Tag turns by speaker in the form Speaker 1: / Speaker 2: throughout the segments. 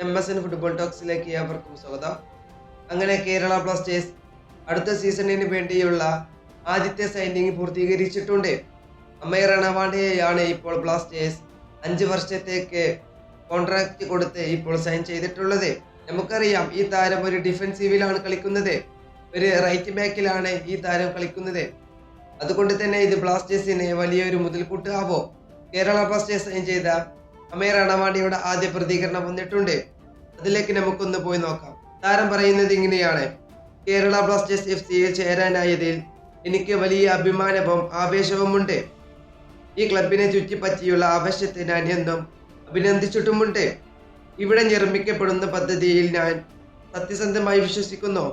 Speaker 1: MSN football ടോക്സിലേക്ക് ഏവർക്കും സ്വാഗതം. അങ്ങനെ കേരള ബ്ലാസ്റ്റേഴ്സ് അടുത്ത സീസണിന് വേണ്ടിയുള്ള ആദ്യത്തെ സൈനിങ് പൂർത്തീകരിച്ചിട്ടുണ്ട്. അമയ് റണവാണ്ടയെയാണ് ഇപ്പോൾ ബ്ലാസ്റ്റേഴ്സ് 5 വർഷത്തേക്ക് കോൺട്രാക്ട് കൊടുത്ത് ഇപ്പോൾ സൈൻ ചെയ്തിട്ടുള്ളത്. നമുക്കറിയാം ഈ താരം ഒരു ഡിഫൻസീവിലാണ് കളിക്കുന്നത്, ഒരു റൈറ്റ് ബാക്കിലാണ് ഈ താരം കളിക്കുന്നത്. അതുകൊണ്ട് തന്നെ ഇത് ബ്ലാസ്റ്റേഴ്സിന് വലിയൊരു മുതൽക്കൂട്ട് ആവോ. കേരള ബ്ലാസ്റ്റേഴ്സ് സൈൻ ചെയ്ത അമയ് റണവാണ്ടയുടെ ആദ്യ പ്രതികരണം വന്നിട്ടുണ്ട്. അതിലേക്ക് നമുക്കൊന്ന് പോയി നോക്കാം. താരം പറയുന്നത് ഇങ്ങനെയാണ്: കേരള ബ്ലാസ്റ്റേഴ്സ് FC-യിൽ ചേരാനായതിൽ എനിക്ക് വലിയ അഭിമാനവും ആവേശവുമുണ്ട്. ഈ ക്ലബിനെ ചുറ്റിപ്പറ്റിയുള്ള ആവശ്യത്തെ ഞാൻ എന്നും അഭിനന്ദിച്ചിട്ടുമുണ്ട്. ഇവിടെ നിർമ്മിക്കപ്പെടുന്ന പദ്ധതിയിൽ ഞാൻ സത്യസന്ധമായി വിശ്വസിക്കുന്നു.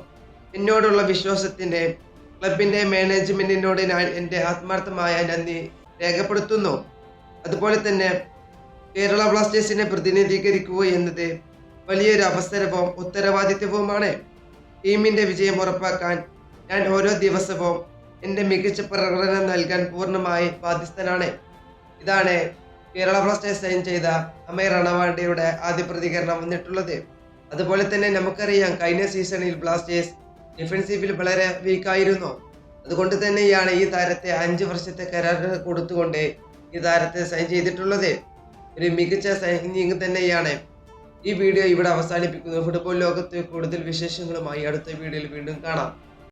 Speaker 1: എന്നോടുള്ള വിശ്വാസത്തിന് ക്ലബിന്റെ മാനേജ്മെന്റിനോട് ഞാൻ എൻ്റെ ആത്മാർത്ഥമായ നന്ദി രേഖപ്പെടുത്തുന്നു. അതുപോലെ തന്നെ കേരള ബ്ലാസ്റ്റേഴ്സിനെ പ്രതിനിധീകരിക്കുക എന്നത് വലിയൊരു അവസരവും ഉത്തരവാദിത്വവുമാണ്. ടീമിന്റെ വിജയം ഉറപ്പാക്കാൻ ഞാൻ ഓരോ ദിവസവും എൻ്റെ മികച്ച പ്രകടനം നൽകാൻ പൂർണ്ണമായി ബാധ്യസ്ഥനാണ്. ഇതാണ് കേരള ബ്ലാസ്റ്റേഴ്സ് സൈൻ ചെയ്ത അമയ് റണവാണ്ടയുടെ ആദ്യ പ്രതികരണം വന്നിട്ടുള്ളത്. അതുപോലെ തന്നെ നമുക്കറിയാം കഴിഞ്ഞ സീസണിൽ ബ്ലാസ്റ്റേഴ്സ് ഡിഫൻസീവിൽ വളരെ വീക്കായിരുന്നു. അതുകൊണ്ട് തന്നെയാണ് ഈ താരത്തെ 5 വർഷത്തെ കരാർ കൊടുത്തുകൊണ്ട് ഈ താരത്തെ സൈൻ ചെയ്തിട്ടുള്ളത്. ഒരു മികച്ച സൈനിങ് തന്നെയാണ്. ഈ വീഡിയോ ഇവിടെ അവസാനിപ്പിക്കുന്നു. ഫുട്ബോൾ ലോകത്ത് കൂടുതൽ വിശേഷങ്ങളുമായി അടുത്ത വീഡിയോയിൽ വീണ്ടും കാണാം.